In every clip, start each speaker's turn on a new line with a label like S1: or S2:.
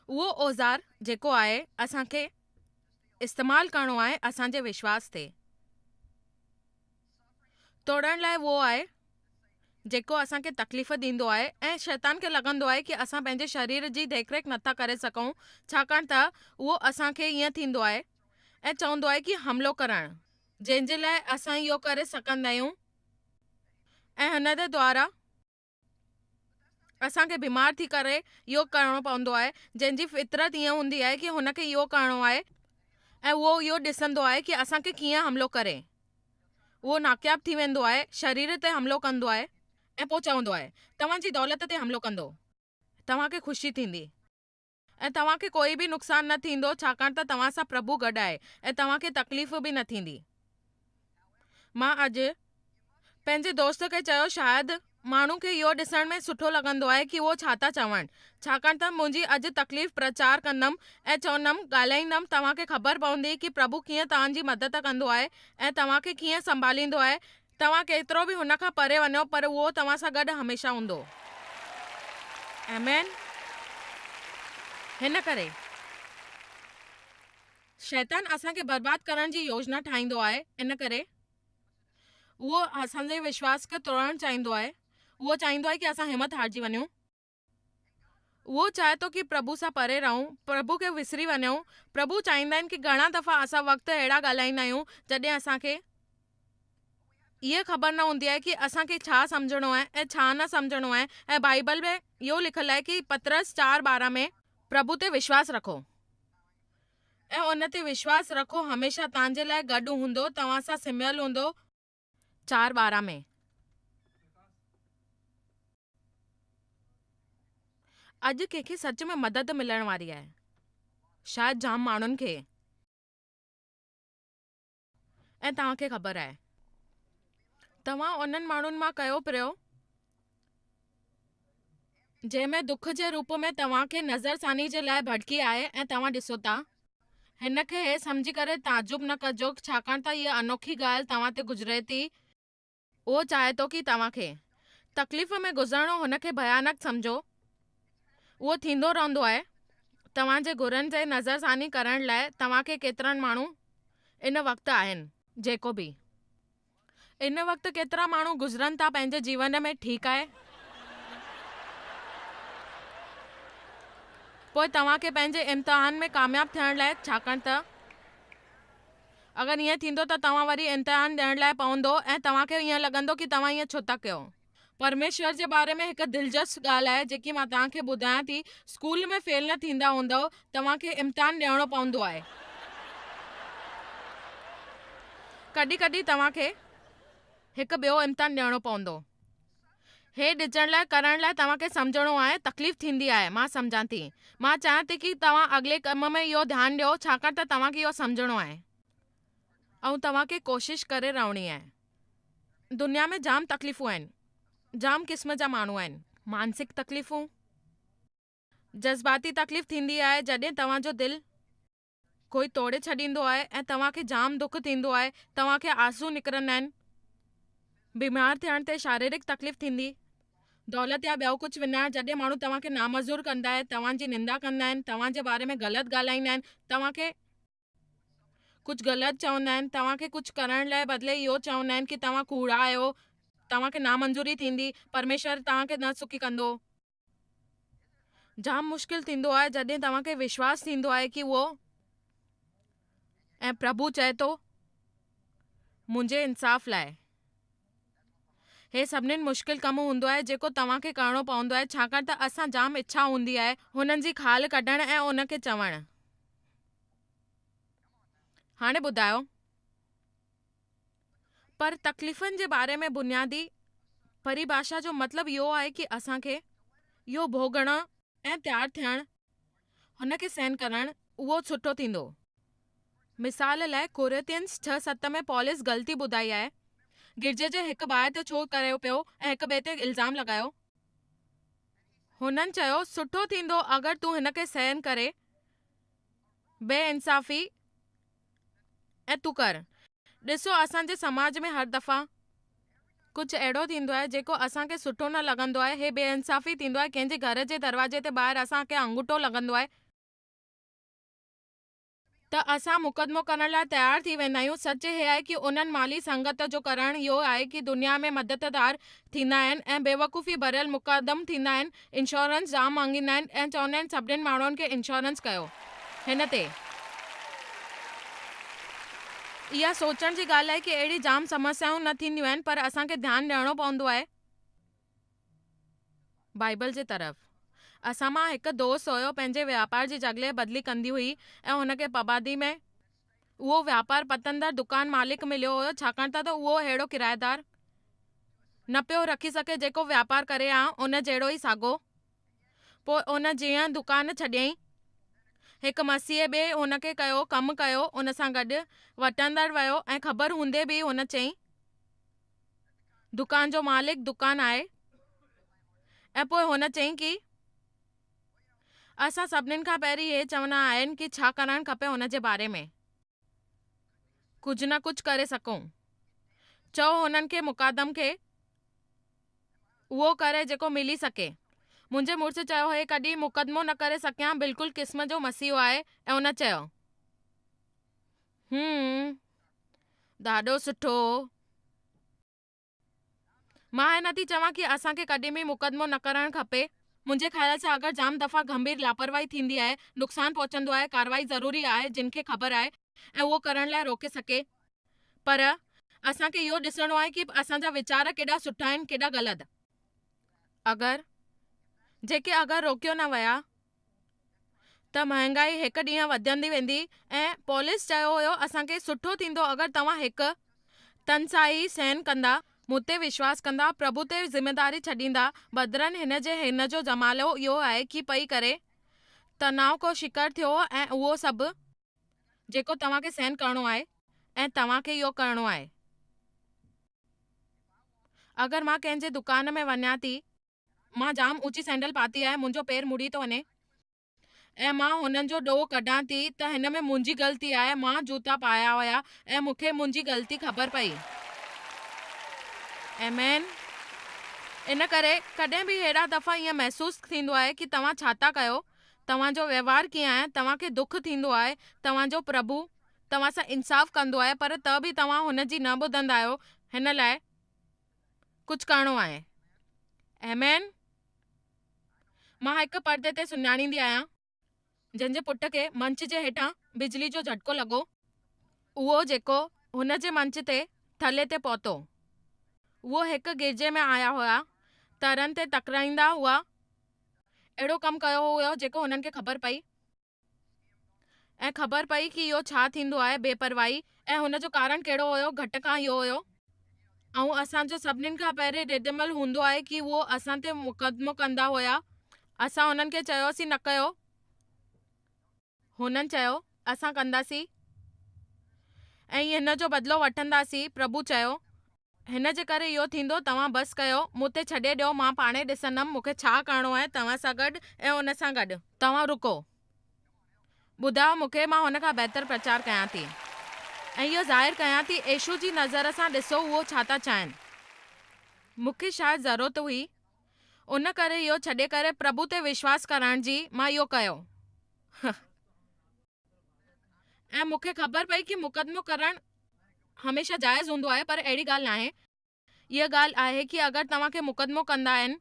S1: उहो औज़ार जेको आहे असांखे इस्तेमालु करणो आहे असांजे विश्वास ते तोड़ण लाइ उहो आहे जेको असांखे तकलीफ़ ॾींदो आहे ऐं शैतान खे लॻंदो आहे कि असां पंहिंजे शरीर जी देखरेख नथा करे सघूं छाकाणि त उहो असांखे ईअं थींदो आहे ऐं चवंदो आहे कि हमिलो करणु जंहिंजे लाइ असां इहो करे सघंदा आहियूं ऐं हिन जे द्वारा असांखे बीमार थी करे इहो करिणो पवंदो आहे जंहिंजी फितरत ईअं हूंदी आहे कि हुनखे इहो करिणो आहे ऐं उहो इहो ॾिसंदो आहे कि असांखे कीअं हमिलो करे उहो नाक़याबु थी वेंदो आहे शरीर ते हमिलो कंदो आहे ऐं पोइ चवंदो आहे तव्हांजी दौलत ते हमिलो कंदो तव्हांखे ख़ुशी थींदी ऐं तव्हांखे कोई बि नुक़सानु न थींदो छाकाणि त तव्हां सां प्रभु गॾु आहे ऐं तव्हांखे तकलीफ़ बि न थींदी मां अॼु पंहिंजे दोस्त खे चयो शायदि माण्हू खे इहो ॾिसण में सुठो लॻंदो आहे कि उहो छा था चवनि छाकाणि त मुंहिंजी अॼु तकलीफ़ प्रचार कंदमि ऐं चवंदमि ॻाल्हाईंदमि तव्हांखे ख़बर पवंदी कि प्रभु कीअं तव्हांजी मदद कंदो आहे ऐं तव्हांखे कीअं संभालींदो आहे तव्हां केतिरो बि हुन खां परे वञो पर उहो तव्हां सां गॾु हमेशह हूंदो आमेन हिन करे शैतान असांखे बर्बाद करण जी योजना ठाहींदो आहे इन करे उहो असांजे विश्वास खे तोड़णु चाहींदो आहे उहो चाहींदो आहे कि असां हिमत हारिजी वञूं उहो चाहे थो कि प्रभु सां परे रहूं प्रभु खे विसरी वञूं प्रभु चाहींदा आहिनि कि घणा दफ़ा असां वक़्तु अहिड़ा ॻाल्हाईंदा आहियूं जॾहिं असांखे इहा ख़बर न हूंदी आहे कि असांखे छा सम्झणो आहे ऐं छा न सम्झणो आहे ऐं बाइबल में इहो लिखियलु आहे कि पतरस 4:12 में प्रभु ते विश्वास रखो ऐं उन ते विश्वास रखो हमेशह तव्हांजे लाइ गॾु हूंदो तव्हां सां सिमियल हूंदो 4:12 में अॼु कंहिंखे सच में मदद मिलण वारी आहे शायदि जाम माण्हुनि खे ऐं तव्हांखे ख़बर आहे तव्हां उन्हनि माण्हुनि मां कयो पियो जंहिंमें दुख जे रूप में तव्हांखे नज़रसानी जे लाइ भटकी आहे ऐं तव्हां ॾिसो था हिन खे हे सम्झी करे ताजुब न कजो छाकाणि त इहा अनोखी ॻाल्हि तव्हां ते गुज़रे थी उहो चाहे थो कि तव्हांखे तकलीफ़ में गुज़रणो हुनखे भयानक सम्झो उहो थींदो रहंदो आहे तव्हांजे गुरनि जे नज़रसानी करण लाइ तव्हांखे केतिरनि माण्हू इन वक़्तु आहिनि जेको बि इन वक़्तु केतिरा माण्हू गुज़रनि था पंहिंजे जीवन में ठीकु आहे पोइ तव्हांखे पंहिंजे इम्तिहान में कामयाबु थियण लाइ छाकाणि त अगरि ईअं थींदो त तव्हां वरी इम्तिहान ॾियण लाइ पवंदो ऐं तव्हांखे ईअं लॻंदो कि तव्हां ईअं छो था कयो परमेश्वर जे बारे में हिकु दिलचस्प ॻाल्हि आहे जेकी मां तव्हांखे ॿुधायां थी स्कूल में फेल न थींदा हूंदव तव्हांखे इम्तिहान ॾियणो पवंदो आहे कॾहिं कॾहिं तव्हांखे हिकु ॿियो इम्तिहान ॾियणो पवंदो हे ॾिसण लाइ करण लाइ तव्हांखे सम्झणो आहे तकलीफ़ थींदी आहे मां सम्झां थी मां चाहियां थी कि तव्हां अॻिले कम में इहो ध्यानु ॾियो छाकाणि त तव्हांखे इहो सम्झणो आहे ऐं तव्हांखे कोशिशि करे रहणी आहे दुनिया में जाम तकलीफ़ूं आहिनि जाम क़िस्म जा माण्हू आहिनि मानसिक तकलीफ़ूं जज़्बाती तकलीफ़ थींदी आहे जॾहिं तव्हांजो दिलि कोई तोड़े छॾींदो आहे ऐं तव्हांखे जाम दुख थींदो आहे तव्हांखे आंसू निकिरंदा आहिनि बीमार थियण ते शारीरिक तकलीफ़ थींदी दौलत या ॿियो कुझु विञाइण जॾहिं माण्हू तव्हांखे नामज़ूर कंदा आहिनि तव्हांजी निंदा कंदा आहिनि तव्हांजे बारे में ग़लति ॻाल्हाईंदा आहिनि तव्हांखे कुझु ग़लति चवंदा आहिनि तव्हांखे कुझु करण लाइ बदिले इहो चवंदा आहिनि कि तव्हां कूड़ा आहियो तव्हांखे नामंज़ूरी थींदी परमेश्वर तव्हांखे न सुखी कंदो जाम मुश्किल थींदो आहे जॾहिं तव्हांखे विश्वास थींदो आहे कि उहो ऐं प्रभु चए थो मुंहिंजे इंसाफ़ लाइ हे सभिनीनि मुश्किल कमु हूंदो आहे जेको तव्हांखे करिणो पवंदो आहे छाकाणि त असां जाम इच्छा हूंदी आहे हुननि जी खाल कढणु ऐं उनखे चवणु हाणे ॿुधायो पर तकलीफ़ुनि जे बारे में बुनियादी परिभाषा जो मतिलबु इहो आहे कि असांखे इहो भोगणु ऐं तयारु थियणु हुनखे सहन करणु उहो सुठो थींदो मिसाल लाइ कोरिन्थियंस 6:7 में पौलुस ग़लती ॿुधाई आहे गिरजे जे हिकु ॿार ते छो करियो पियो ऐं हिक ॿिए ते इल्ज़ाम लॻायो हुननि चयो सुठो थींदो अगरि तूं हिनखे सहन करे बेइंसाफ़ी ऐं तूं कर ॾिसो असांजे समाज में हर दफ़ा कुझु अहिड़ो थींदो आहे जेको असांखे सुठो न लॻंदो आहे हे बेइंसाफ़ी थींदो आहे कंहिंजे घर जे दरवाजे ते ॿाहिरि असांखे अंगूठो लॻंदो आहे त असां मुक़दमो करण लाइ तयारु थी वेंदा आहियूं। सच हे आहे कि उन्हनि माली संगत जो करणु इहो आहे कि दुनिया में मददगार थींदा आहिनि ऐं बेवकूफ़ी भरियल मुक़दम थींदा आहिनि। इंश्योरेंस जाम मांगींदा आहिनि ऐं चवंदा आहिनि सभिनीनि माण्हुनि खे इंश्योरेंस कयो। हिन ते इहा सोचण जी ॻाल्हि आहे कि अहिड़ी जाम समस्याऊं न थींदियूं आहिनि, पर असांखे ध्यानु ॾियणो पवंदो आहे बाइबल जे तरफ़। असां मां हिकु दोस्त हुयो, पंहिंजे व्यापार जी जॻह बदिली कंदी हुई ऐं हुनखे पबादी में उहो व्यापार पतंदड़ दुकान मालिक मिलियो हुयो, छाकाणि त उहो अहिड़ो किराएदार न पियो रखी सघे जेको व्यापार करे आ उन जहिड़ो ई साॻियो। पोइ उन जीअं दुकान छॾियईं, हिकु मसीह ॿिए हुनखे कयो कमु कयो उन सां गॾु, वठंदड़ वियो ऐं ख़बर हूंदे बि हुन चयईं दुकान जो मालिक दुकान आहे ऐं पोइ हुन चयईं कि असां सभिनीनि खां पहिरीं हे चवंदा आहिनि कि छा करणु खपे हुन जे बारे में कुझु न कुझु करे सघूं। चओ हुननि खे मुक़ादम खे उहो करे जेको मिली सघे। मुंहिंजे मुड़ुस चयो हे कॾहिं मुक़दमो न करे सघियां, बिल्कुलु क़िस्म जो मसीहो आहे। ऐं हुन चयो ॾाढो सुठो। मां हे नथी चवां कि असांखे कॾहिं बि मुक़दमो न करणु खपे। मुंहिंजे ख़्याल सां अगरि जाम दफ़ा गंभीर लापरवाही थींदी आहे, नुक़सानु पहुचंदो आहे, कार्रवाई ज़रूरी आहे जिन खे ख़बर आहे ऐं उहो करण लाइ रोके सघे। पर असांखे इहो ॾिसणो आहे कि असांजा वीचार केॾा सुठा आहिनि, केॾा ग़लति। अगरि रोकियो न विया त महांगाई हिकु ॾींहुं वधंदी वेंदी ऐं पुलिस चयो हुयो असांखे सुठो थींदो अगरि तव्हां हिकु तनसाई सहन कंदा, मूं ते विश्वास कंदा, प्रभु ते ज़िमेदारी छॾींदा। बदिरन हिन जो जमालो इहो आहे कि पई करे तनाव को शिकार थियो ऐं उहो सभु जेको तव्हांखे सहन करणो आहे ऐं तव्हांखे इहो करणो आहे। अगरि मां कंहिंजे दुकान में वञा थी, मां जाम ऊची सैंडल पाती आहे, मुंहिंजो पेर मुड़ी थो वञे ऐं मां हुननि जो ॾोहु कढां थी त हिन में मुंहिंजी ग़लती आहे। मां जूता पाया हुया ऐं मूंखे मुंहिंजी ग़लती ख़बर पई। आमेन। इन करे कॾहिं बि अहिड़ा दफ़ा ईअं महसूसु थींदो आहे कि तव्हां छा था कयो, तव्हांजो व्यवहार कीअं आहे, तव्हांखे दुख थींदो आहे, तव्हांजो प्रभु तव्हां सां इंसाफ़ कंदो आहे, पर त बि तव्हां हुन जी न ॿुधंदा आहियो। हिन लाइ कुझु करणो आहे। आमेन। मां हिकु पर्दे ते सुञाणींदी आहियां जंहिंजे पुट खे मंच जे हेठां बिजली जो झटको लॻो। उहो जेको हुन जे मंच ते थले ते पहुतो, उहो हिकु गिरजे में आया हुआ, तरनि ते टकराईंदा हुआ, अहिड़ो कमु कयो हुयो जेको हुननि खे ख़बर पई ऐं ख़बर पई कि इहो छा थींदो आहे बेपरवाही, ऐं हुन जो कारण कहिड़ो हुयो, घटि खां इहो हुयो। ऐं असांजो सभिनीनि खां पहिरीं रिदमल हूंदो आहे कि उहो असां ते मुक़दमो कंदा हुया। असां हुननि खे चयोसीं न कयो, हुननि चयो असां कंदासीं ऐं हिन जो बदिलो वठंदासीं। प्रभु चयो हिन जे करे इहो थींदो, तव्हां बसि कयो, मूं ते छॾे ॾियो, मां पाणे ॾिसंदमि मूंखे छा करणो आहे तव्हां सां गॾु ऐं हुन सां गॾु। तव्हां रुको, ॿुधायो मूंखे, मां हुन खां बहितर प्रचार कयां थी ऐं इहो ज़ाहिर कयां थी यीशु जी नज़र सां ॾिसो उहो छा था चाहिनि। मूंखे शायदि ज़रूरत हुई, उन करे इहो छॾे करे प्रभु ते विश्वास करण जी मां इहो कयो ऐं मूंखे ख़बर पई कि मुक़दमो करणु हमेशह जाइज़ हूंदो आहे, पर अहिड़ी ॻाल्हि नाहे। इहा ॻाल्हि आहे कि अगरि तव्हांखे मुक़दमो कंदा आहिनि,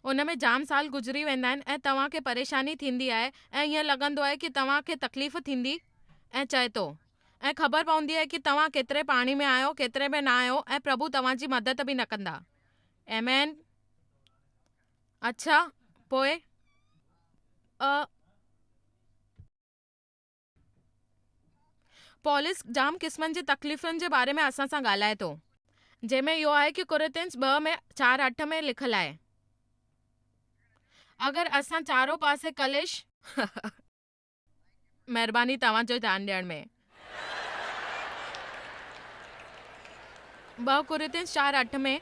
S1: उन में जाम साल गुज़री वेंदा आहिनि ऐं तव्हांखे परेशानी थींदी आहे ऐं ईअं लॻंदो आहे कि तव्हांखे तकलीफ़ थींदी ऐं चए थो ऐं ख़बर पवंदी आहे कि तव्हां केतिरे पाणी में आहियो, केतिरे में न आहियो ऐं प्रभु तव्हांजी मदद बि न कंदा। आमेन। अच्छा, पोइ पौलुस जाम क़िस्मनि जी तकलीफ़ुनि जे बारे में असां सां ॻाल्हाए थो, जंहिंमें इहो आहे कि कुरिन्थियुस 2 में 4:8 में लिखियलु आहे, अगरि असां चारो पासे कलेश महिरबानी तव्हांजो ध्यानु ॾियण में। 2 कुरिन्थियुस 4:8 में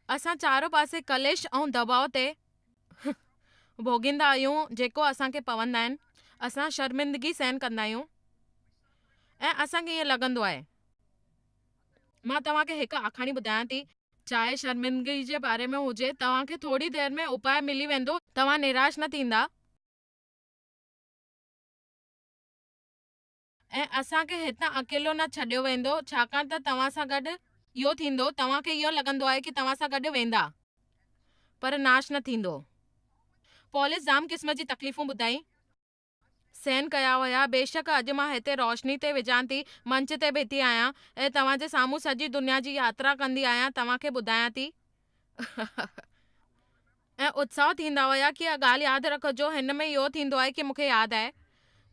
S1: असां चारो पासे कलेश ऐं दबाव ते भोगींदा आहियूं जेको असांखे पवंदा आहिनि, असां शर्मिंदगी सहन कंदा आहियूं ऐं असांखे ईअं लॻंदो आहे। मां तव्हांखे हिकु आखाणी ॿुधायां थी, चाहे शर्मिंदगी जे बारे में हुजे, तव्हांखे थोरी देरि में उपाय मिली वेंदो, तव्हां निराश न थींदा। ऐं असांखे हितां अकेलो न छॾियो वेंदो, छाकाणि त तव्हां सां गॾु इहो थींदो, तव्हांखे इहो लॻंदो आहे कि तव्हां सां गॾु वेंदा, पर नाश न थींदो। पॉलिस जाम क़िस्म जी तकलीफ़ूं ॿुधाई, सहन कया हुया। बेशक अॼु मां हिते रोशनी ते विझां थी, मंच ते बीठी आहियां ऐं तव्हांजे साम्हूं सॼी दुनिया जी यात्रा कंदी आहियां, तव्हांखे ॿुधायां थी। ऐं उत्साह थींदा हुया कि ॻाल्हि यादि रखिजो, हिन में इहो थींदो आहे कि मूंखे यादि आहे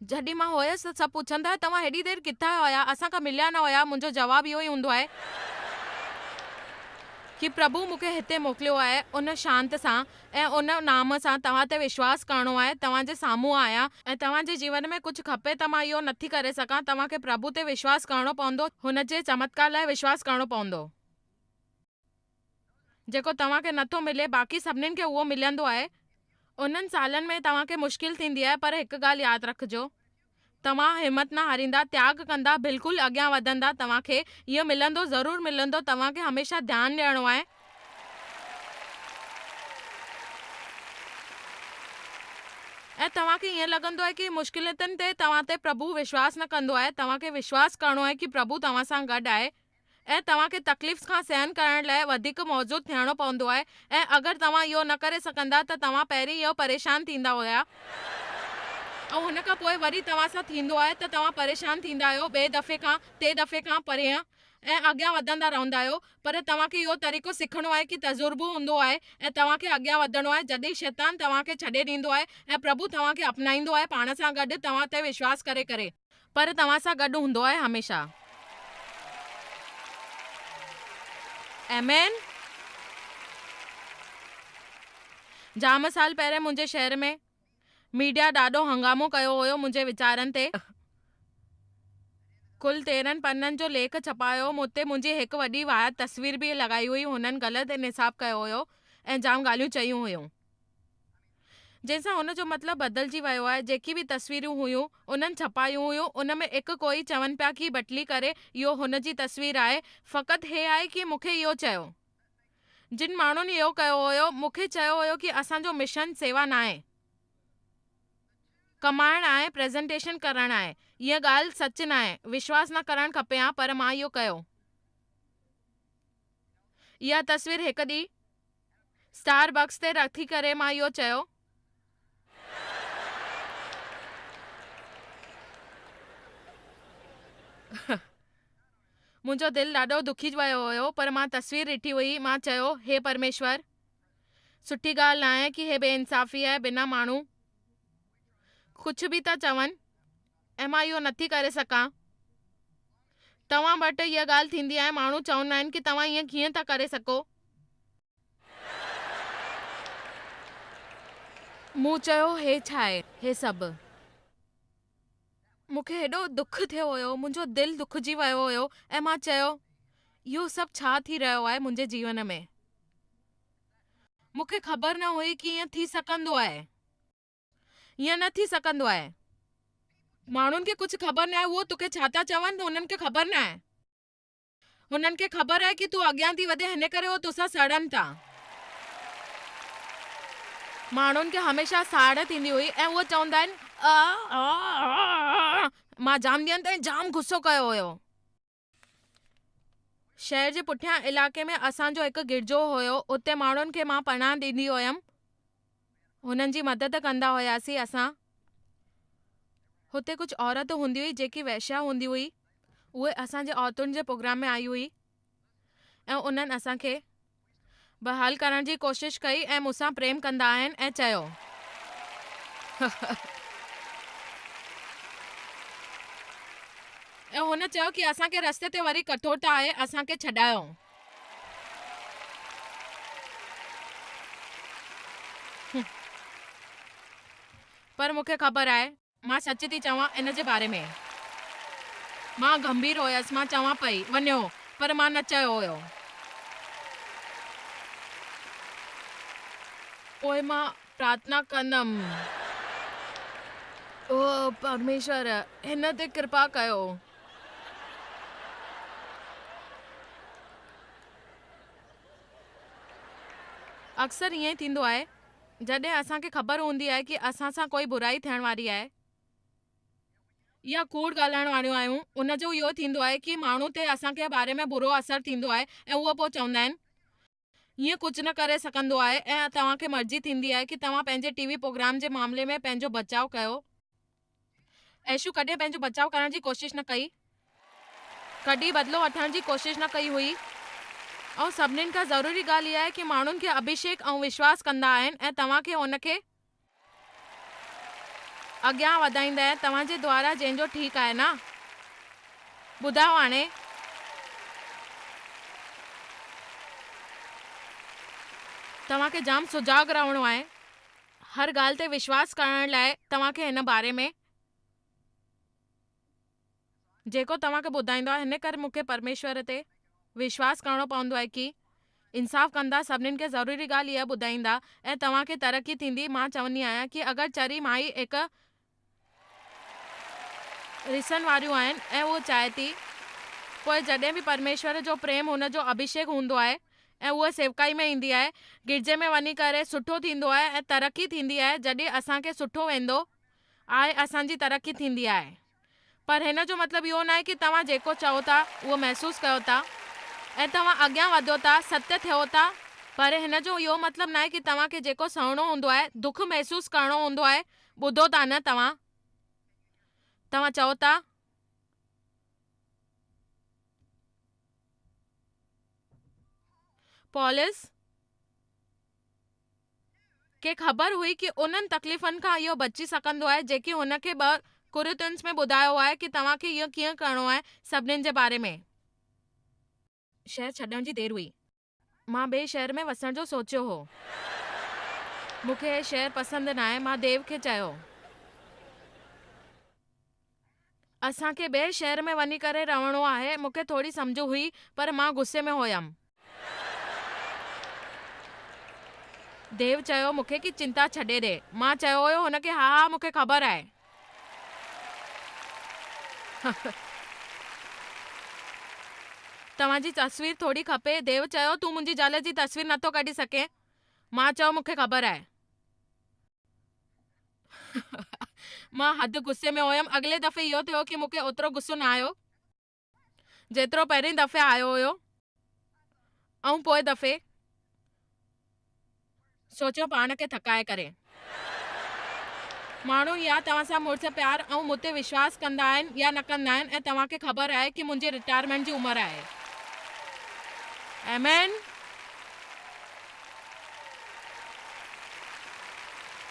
S1: जॾहिं मां हुयसि त सभु पुछंदा हुआ तव्हां हेॾी देरि किथां हुया, असां खां मिलिया न हुया। मुंहिंजो जवाबु इहो ई हूंदो आहे कि प्रभु मूंखे हिते मोकिलियो आहे उन शांत सां ऐं उन नाम सां तव्हां ते विश्वास करणो आहे। तव्हांजे साम्हूं आहियां ऐं तव्हांजे जीवन में कुझु खपे त मां इहो नथी करे सघां। तव्हांखे प्रभु ते विश्वास करणो पवंदो, हुन जे चमत्कार लाइ विश्वास करणो पवंदो जेको तव्हांखे नथो मिले, बाक़ी सभिनीनि खे उहो मिलंदो आहे। उन्हनि सालनि में तव्हांखे मुश्किल थींदी आहे, पर हिकु ॻाल्हि यादि रखिजो, तव्हां हिमत न हारींदा, त्याग कंदा, बिल्कुलु अॻियां वधंदा, तव्हांखे इहो मिलंदो, ज़रूरु मिलंदो। तव्हांखे हमेशह ध्यानु ॾियणो आहे ऐं तव्हांखे ईअं लॻंदो आहे कि मुश्किलातुनि ते तव्हां ते प्रभु विश्वास न कंदो आहे। तव्हांखे विश्वास करणो आहे कि प्रभु तव्हां सां गॾु आहे ऐं तव्हांखे तकलीफ़ खां सहन करण लाइ वधीक मौजूद थियणो पवंदो आहे। ऐं अगरि तव्हां इहो न करे सघंदा त तव्हां पहिरीं इहो परेशान थींदा हुया ऐं हुन खां पोइ वरी तव्हां सां थींदो आहे त तव्हां परेशान थींदा आहियो, ॿिए दफ़े खां टे दफ़े खां परियां, ऐं अॻियां वधंदा रहंदा आहियो। पर तव्हांखे इहो तरीक़ो सिखणो आहे कि तजुर्बो हूंदो आहे ऐं तव्हांखे अॻियां वधणो आहे। जॾहिं शैतान तव्हांखे छॾे ॾींदो आहे ऐं प्रभु तव्हांखे अपनाईंदो आहे पाण सां गॾु, तव्हां ते विश्वास करे करे, पर तव्हां सां गॾु हूंदो आहे हमेशह। आमेन। जाम साल पहिरें मुंहिंजे शहर में मीडिया ॾाढो हंगामो कयो हुयो मुंहिंजे वीचारनि ते। कुल 13 पन्ननि जो लेख छपायो, उते मुंहिंजी हिकु वॾी वाहियात तस्वीर बि लॻाई हुई। हुननि ग़लति इंसाफ़ कयो हुयो ऐं जाम ॻाल्हियूं चयूं हुयूं, जंहिंसां हुनजो मतिलबु बदिलजी वियो आहे। जेकी बि तस्वीरूं हुयूं उन्हनि छपायूं हुयूं, उन में हिकु कोई चवनि पिया कि बटली करे इहो हुनजी तस्वीर आहे। फ़क़ति हे आहे कि मूंखे इहो चयो, जिन माण्हुनि इहो कयो हुयो, मूंखे चयो हुयो कि असांजो मिशन सेवा न आहे, कमाइणु आहे, प्रेज़ेंटेशन करणु आहे। इहा ॻाल्हि सच न आहे, विश्वास न करणु खपे हा, पर मां इहो कयो। इहा तस्वीर हिकु ॾींहुं स्टारबक्स ते रखी करे मां इहो चयो, मुंहिंजो दिलि ॾाढो दुखी वियो हुयो, पर मां तस्वीर ॾिठी हुई। मां चयो, हे परमेश्वर, सुठी ॻाल्हि न आहे कि हे बेइंसाफ़ी आहे, बिना माण्हू कुझु बि था चवनि ऐं मां इहो नथी करे सघां। तव्हां वटि इहा ॻाल्हि थींदी आहे, माण्हू चवंदा आहिनि कि तव्हां ईअं कीअं था करे सघो। मूं चयो, हे छा आहे हे सभु? मूंखे हेॾो दुख थियो हुयो, मुंहिंजो दिलि दुखजी वियो हुयो ऐं मां चयो, इहो सभु छा थी रहियो आहे मुंहिंजे जीवन में? मूंखे ख़बर न हुई कि ईअं थी सघंदो आहे, ईअं न थी सघंदो आहे। माण्हुनि खे कुझु ख़बर न आहे, उहो तोखे छा था चवनि, हुननि खे ख़बर न आहे। हुननि खे ख़बर आहे कि तूं अॻियां थी वधे, हिन करे उहो तोसां सड़नि था। माण्हुनि खे हमेशह साड़ थींदी हुई ऐं उहे चवंदा आहिनि, मां जाम ॾींहंनि ताईं जाम गुस्सो कयो हुयो। शहर जे पुठियां इलाइक़े में असांजो हिकु गिरजो हुयो, उते माण्हुनि खे मां पनाह ॾींदी हुयमि, हुननि जी मदद कंदा हुयासीं असां। हुते कुझु औरत हूंदी हुई जेकी वैश्या हूंदी हुई, उहे असांजे औरतुनि जे प्रोग्राम में आई हुई ऐं उन्हनि असांखे बहाल करण जी कोशिशि कई ऐं मूंसां प्रेम कंदा आहिनि ऐं चयो ऐं हुन चयो कि असांखे रस्ते ते वरी कठोरता आहे, असांखे छॾायो। पर मूंखे ख़बर आहे, मां सच थी चवां इन जे बारे में। मां गंभीर हुयसि, मां चवां पई वञो, पर मां न चयो हुयो। पोइ मां प्रार्थना कंदमि, ओ परमेश्वर, हिन ते कृपा कयो। अक्सर ईअं ई थींदो आहे, जॾहिं असांखे ख़बर हूंदी आहे कि असां सां कोई बुराई थियण वारी आहे, या कूड़ ॻाल्हाइण वारियूं आहियूं उनजो इहो थींदो आहे कि माण्हू ते असांखे बारे में बुरो असरु थींदो आहे ऐं उहो पोइ चवंदा आहिनि ईअं कुझु न करे सघंदो आहे ऐं तव्हांखे मर्ज़ी थींदी आहे कि तव्हां पंहिंजे टीवी प्रोग्राम जे मामले में पंहिंजो बचाव कयो। ऐशू कॾहिं पंहिंजो बचाव करण जी कोशिश न कई, कॾहिं बदिलो वठण जी कोशिश न कई हुई। ऐं सभिनीनि खां ज़रूरी ॻाल्हि इहा आहे कि माण्हुनि खे अभिषेक ऐं विश्वास कंदा आहिनि ऐं तव्हांखे हुनखे अॻियां वधाईंदा आहिनि तव्हांजे द्वारा, जंहिंजो ठीकु आहे न। ॿुधायो हाणे तव्हांखे जाम सुजाॻ रहणो आहे हर ॻाल्हि ते विश्वास करण लाइ। तव्हांखे हिन बारे में जेको तव्हांखे ॿुधाईंदो आहे, हिन करे मूंखे परमेश्वर ते विश्वास करणो पवंदो आहे कि इंसाफ़ कंदा, सभिनीनि खे ज़रूरी ॻाल्हि इहा ॿुधाईंदा ऐं तव्हांखे तरक़ी थींदी। मां चवंदी आहियां कि अगरि चरी माई हिकु रिसण वारियूं आहिनि ऐं उहो चाहे थी, पोइ जॾहिं बि परमेश्वर जो प्रेम हुनजो अभिषेक हूंदो आहे ऐं उहा सेवकाई में ईंदी आहे, गिरजे में वञी करे सुठो थींदो आहे ऐं तरक़ी थींदी आहे। जॾहिं असांखे सुठो वेंदो आहे असांजी तरक़ी थींदी आहे। पर हिन जो मतिलबु इहो न आहे कि तव्हां जेको चओ था उहो महसूसु कयो था ऐं तव्हां अॻियां वधो था, सत्य थियो था। पर हिन जो इहो मतिलबु न आहे कि तव्हांखे जेको सहणो हूंदो आहे, दुख महसूसु करणो हूंदो आहे, ॿुधो था न तव्हां चओ था पॉलिस खे ख़बर हुई कि उन्हनि तकलीफ़ुनि खां इहो बची सघंदो आहे जेकी हुनखे 2 कुरिन्थियुस में ॿुधायो आहे कि तव्हांखे इहो कीअं करणो आहे सभिनीनि जे बारे में। शहर छॾण जी देरि हुई। मां ॿिए शहर में वसण जो सोचियो हो। मूंखे हे शहर पसंदि न आहे। मां देव खे चयो असांखे ॿिए शहर में वञी करे रहणो आहे। मूंखे थोरी सम्झ हुई पर मां गुस्से में हुयमि। देव चयो मूंखे कि चिंता छॾे ॾे। मां चयो हुयो हुनखे हा मूंखे ख़बर आहे। तव्हांजी तस्वीर थोड़ी खपे। देव चयो तूं मुंहिंजी ज़ाल जी तस्वीर नथो कढी सघे। मां चयो मूंखे ख़बर आहे। मां हद गुस्से में हुयमि। अॻिले दफ़े इहो थियो कि मूंखे ओतिरो गुस्सो न आयो जेतिरो पहिरीं दफ़े आयो हुयो। ऐं पोइ दफ़े सोचियो पाण खे थकाए करे। माण्हू या तव्हां सां मुड़ुस प्यार ऐं मूं ते विश्वास कंदा आहिनि या न कंदा आहिनि ऐं तव्हांखे ख़बर आहे कि मुंहिंजी रिटायरमेंट जी उमिरि आहे। आमेन।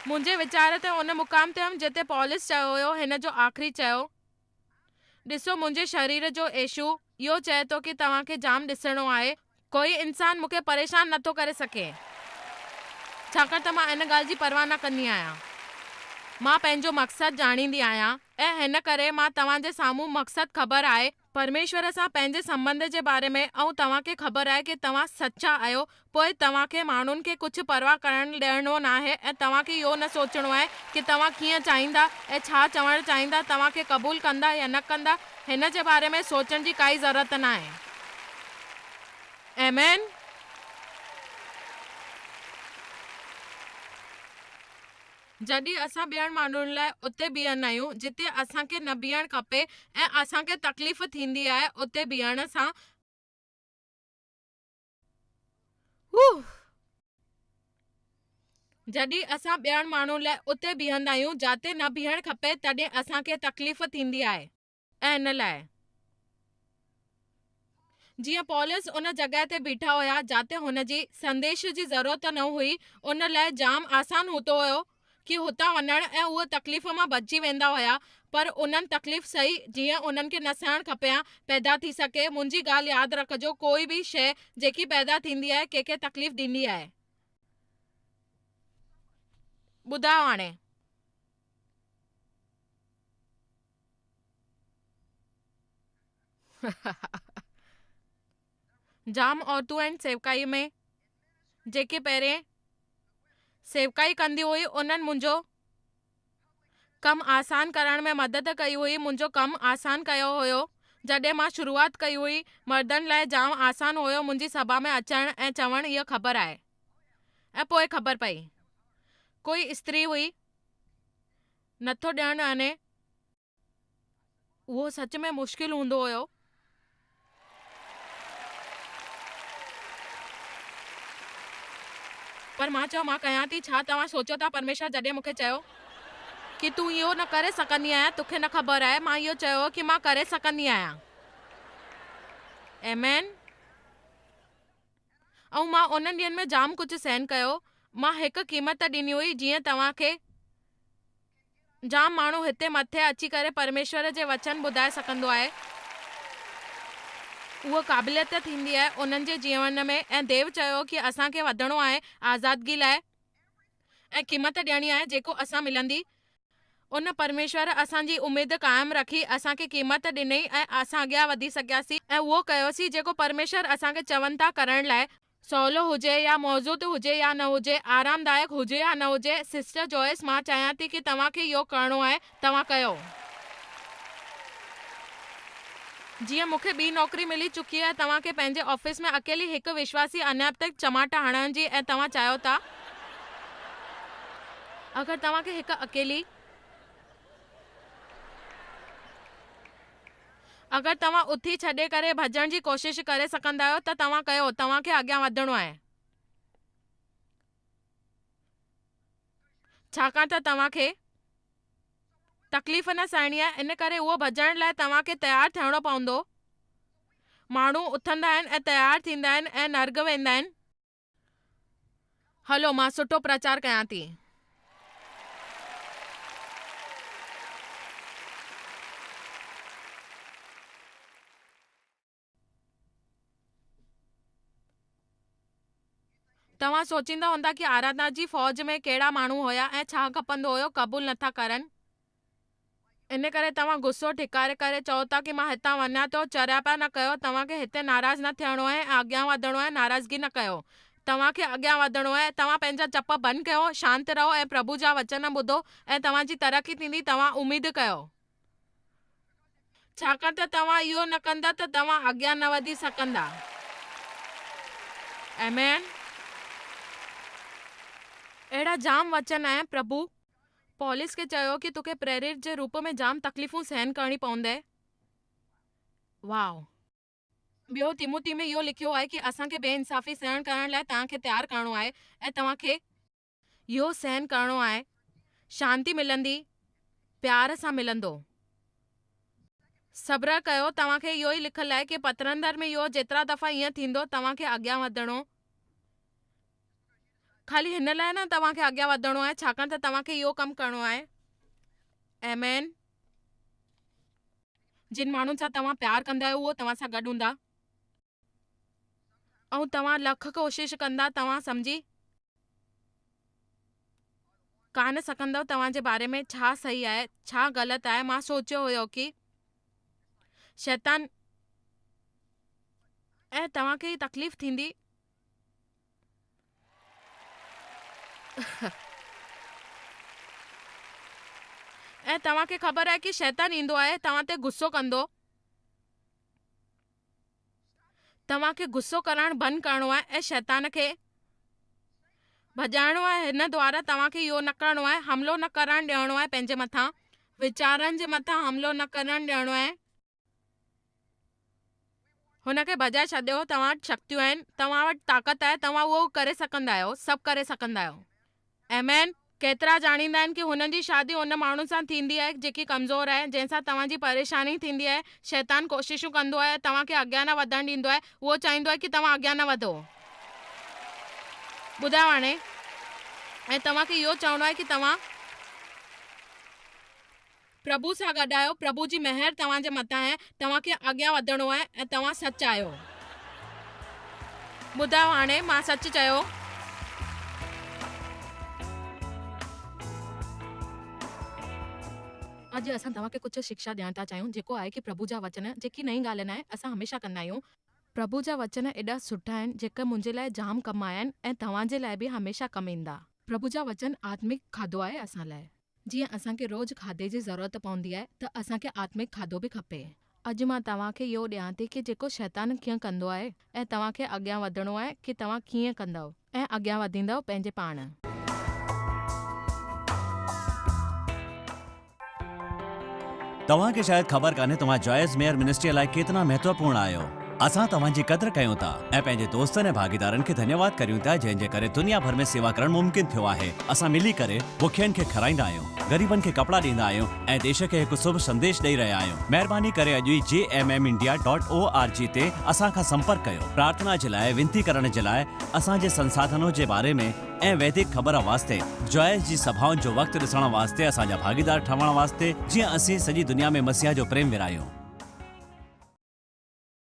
S1: मुंहिंजे वीचार ते उन मुक़ाम ते हुयमि जिते पॉलिस चयो हुयो हिन जो आख़िरी चयो ॾिसो मुंहिंजे शरीर जो यीशु इहो चए थो कि तव्हांखे जाम ॾिसणो आहे। कोई इंसान मूंखे परेशान नथो करे सघे छाकाणि त मां इन ॻाल्हि जी परवाह न कंदी आहियां। मां पंहिंजो मक़सदु ॼाणींदी आहियां ऐं हिन करे मां तव्हांजे साम्हूं मक़सदु ख़बर आहे परमेश्वर सां पंहिंजे संबंध जे बारे में ऐं तव्हांखे ख़बर आहे कि तव्हां सचा आहियो। पोइ तव्हांखे माण्हुनि खे कुझु परवाह करण ॾियणो न आहे ऐं तव्हांखे इहो न सोचणो आहे कि तव्हां कीअं चाहींदा ऐं छा चवणु चाहींदा, तव्हांखे क़बूल कंदा या न कंदा। हिन जे बारे में सोचण जी काई ज़रूरत न आहे। आमेन। जॾहिं असां ॿियनि माण्हुनि लाइ उते बीहंदा आहियूं जिते असांखे न बीहणु खपे ऐं असांखे तकलीफ़ थींदी आहे, उते बीहण सां जॾहिं असां ॿियनि माण्हुनि लाइ उते बीहंदा आहियूं जिते न बीहणु खपे, तॾहिं असांखे तकलीफ़ थींदी आहे। ऐं हिन लाइ जीअं पॉलिस उन जॻह ते बीठा हुया जिते हुनजी संदेश जी ज़रूरत न हुई, उन लाइ जाम आसान हूंदो हुयो कि हुतां वञणु ऐं उहा तकलीफ़ मां बची वेंदा हुया। पर उन्हनि तकलीफ़ सही जीअं उन्हनि खे न सहणु खपे हा पैदा थी सघे। मुंहिंजी ॻाल्हि यादि रखिजो, कोई बि शइ जेकी पैदा थींदी आहे कंहिंखे तकलीफ़ ॾींदी आहे। ॿुधायो हाणे जाम औरतूं आहिनि सेवकाई में जेके पहिरें सेवकाई कंदी हुई। उन्हनि मुंहिंजो कमु आसान करण में मदद कई हुई। मुंहिंजो कमु आसान कयो हुयो जॾहिं मां शुरूआति कई हुई। मर्दनि लाइ जाम आसान हुयो मुंहिंजी सभा में अचणु ऐं चवणु इहा ख़बर आहे। ऐं पोइ ख़बर पई कोई स्त्री हुई नथो ॼाणे उहो सच में मुश्किल हूंदो हुयो। पर मां चयो मां कयां थी छा। तव्हां सोचियो था परमेश्वर जॾहिं मूंखे चयो कि तूं इहो न करे सघंदी आहियां, तोखे न ख़बर आहे, मां इहो चयो कि मां करे सघंदी आहियां। आमेन। ऐं मां उन्हनि ॾींहंनि में जाम कुझु सहन कयो। मां हिकु क़ीमत ॾिनी हुई, जीअं तव्हांखे जाम माण्हू हिते मथे अची करे परमेश्वर जे वचन ॿुधाए सघंदो आहे। उहा क़ाबिलियत थींदी आहे उन्हनि जे जीवन में। ऐं देव चयो कि असांखे वधणो आहे आज़ादगी लाइ ऐं क़ीमत ॾियणी आहे जेको असां मिलंदी। उन परमेश्वर असांजी उमेद क़ाइमु रखी, असांखे क़ीमत ॾिनई ऐं असां अॻियां वधी सघियासीं ऐं उहो कयोसीं जेको परमेश्वर असांखे चवनि था करण लाइ। सवलो हुजे या मौजूद हुजे या न हुजे, आरामदायक हुजे या न हुजे, सिस्टर जॉयस मां चाहियां थी कि तव्हांखे इहो करिणो आहे, तव्हां कयो। जीअं मूंखे ॿी नौकरी मिली चुकी आहे, तव्हांखे पंहिंजे ऑफिस में अकेली हिकु विश्वासी अञा तक चमाट हणण जी, ऐं तव्हां चाहियो था अगरि तव्हांखे हिकु अकेली, अगरि तव्हां उथी छॾे करे भॼण जी कोशिशि करे सघंदा आहियो त तव्हां कयो। तव्हांखे अॻियां वधणो आहे, छाकाणि त तव्हांखे तकलीफ़ न सहणी आहे। इन करे उहो भॼण लाइ तव्हांखे तयारु थियणो पवंदो। माण्हू उथंदा आहिनि ऐं तयारु थींदा आहिनि ऐं नर्ग वेंदा आहिनि। हलो मां सुठो प्रचार कयां थी। तव्हां सोचींदा हूंदा कि आराधना जी फ़ौज में कहिड़ा माण्हू हुया ऐं छा खपंदो हुयो, क़बूल नथा करनि। इन करे तव्हां गुस्सो ठिकारे करे चओ था कि मां हितां वञा थो। चरियापा न कयो। तव्हांखे हिते नाराज़ न थियणो आहे ऐं अॻियां वधणो आहे। नाराज़गी न कयो। तव्हांखे अॻियां वधणो आहे। तव्हां पंहिंजा चप बंदि कयो, शांति रहो ऐं प्रभु जा वचन ॿुधो ऐं तव्हांजी तरक़ी थींदी। तव्हां उमेद कयो, छाकाणि त तव्हां इहो न कंदा त तव्हां अॻियां न वधी सघंदा। आमेन। अहिड़ा जाम वचन आहिनि। प्रभु पौलुस खे चयो कि तोखे प्रेरित जे रूप में जाम तकलीफ़ूं सहन करणी पवंदे। वाह। ॿियो तिमोथी में इहो लिखियो आहे कि असांखे बेइंसाफ़ी सहन करण लाइ तव्हांखे तयारु करिणो आहे ऐं तव्हांखे इहो सहन करिणो आहे। शांती मिलंदी, प्यार सां मिलंदो। सब्र कयो। तव्हांखे इहो ई लिखियलु आहे कि पत्रंदर में इहो जेतिरा दफ़ा ईअं थींदो तव्हांखे अॻियां वधणो। ख़ाली हिन लाइ न तव्हांखे अॻियां वधणो आहे, छाकाणि त तव्हांखे इहो कमु करिणो आहे। आमेन। जिन माण्हुनि सां तव्हां प्यार कंदा आहियो उहो तव्हां सां गॾु हूंदा ऐं तव्हां लख कोशिश कंदा, तव्हां सम्झी कान सघंदव तव्हांजे बारे में छा सही आहे छा ग़लति आहे। मां सोचियो हुयो कि शैतान ऐं तव्हांखे ई तकलीफ़ थींदी। ऐं तव्हांखे ख़बर आहे कि शैतान ईंदो आहे, तव्हां ते गुस्सो कंदो। तव्हांखे गुस्सो करणु बंदि करिणो आहे ऐं शैतान खे भॼाइणो आहे। हिन द्वारा तव्हांखे इहो न करिणो आहे, हमिलो न करणु ॾियणो आहे पंहिंजे मथां, वीचारनि जे मथां हमिलो न करणु ॾियणो आहे। हुनखे भॼाए छॾियो। तव्हां वटि शक्तियूं आहिनि, तव्हां वटि ताक़त आहे, तव्हां उहो करे सघंदा आहियो, सभु करे सघंदा आहियो। आमेन। केतिरा ॼाणींदा आहिनि कि हुननि जी शादी हुन माण्हू सां थींदी आहे जेकी कमज़ोर आहे, जंहिंसां तव्हांजी परेशानी थींदी आहे। शैतान कोशिशूं कंदो आहे, तव्हांखे अॻियां न वधणु ॾींदो आहे। उहो चाहींदो आहे कि तव्हां अॻियां न वधो। ॿुधायो हाणे। ऐं तव्हांखे इहो चवणो आहे कि तव्हां प्रभु सां गॾु आहियो। प्रभु जी महर तव्हांजे मथां आहे। तव्हांखे अॻियां वधणो आहे ऐं तव्हां सच आहियो। ॿुधायो हाणे मां सच चयो। अॼु असां तव्हांखे कुझु शिक्षा ॾियण था चाहियूं, जेको आहे कि प्रभु जा वचन, जेकी नई ॻाल्हि न आहे, असां हमेशह कंदा आहियूं। प्रभु जा वचन एॾा सुठा आहिनि जेके मुंहिंजे लाइ जाम कमु आया आहिनि ऐं तव्हांजे लाइ बि हमेशह कमु ईंदा। प्रभु जा वचन आत्मिक खाधो आहे असां लाइ। जीअं असांखे रोज़ु खाधे जी ज़रूरत पवंदी आहे त असांखे आत्मिक खाधो बि खपे। अॼु मां तव्हांखे इहो ॾियां थी कि जेको शैतान कीअं कंदो आहे ऐं तव्हांखे अॻियां वधणो आहे कि तव्हां कीअं कंदव ऐं अॻियां वधींदव पंहिंजे पाण।
S2: तव्हां खे शायद ख़बर कान्हे तव्हां जॉयस मेयर मिनिस्ट्री लाइ केतिरा महत्वपूर्ण आहियो। असां तव्हांजी क़दर कयूं था ऐं पंहिंजे दोस्तनि ऐं भागीदारनि खे धन्यवाद करियूं था जंहिं करे दुनिया भर में सेवा करणु मुमकिन थियो आहे। असां मिली करे बुखियनि खे खाराईंदा आहियूं, ग़रीबनि खे कपड़ा ॾींदा आहियूं ऐं देश खे हिकु शुभ संदेश ॾेई रहिया आहियूं। महिरबानी करे अॼु ई jmmindia.org ते असां खां संपर्क कयो। प्रार्थना जे लाइ, विनती करण जे लाइ, असांजे संसाधनों जे बारे में ऐं वैदिक ख़बर वास्ते, जॉयस जी सभाउनि जो वक़्तु ॾिसण वास्ते, असांजा भागीदार ठहण वास्ते, जीअं असीं सॼी दुनिया में मसीह जो प्रेम विरायूं।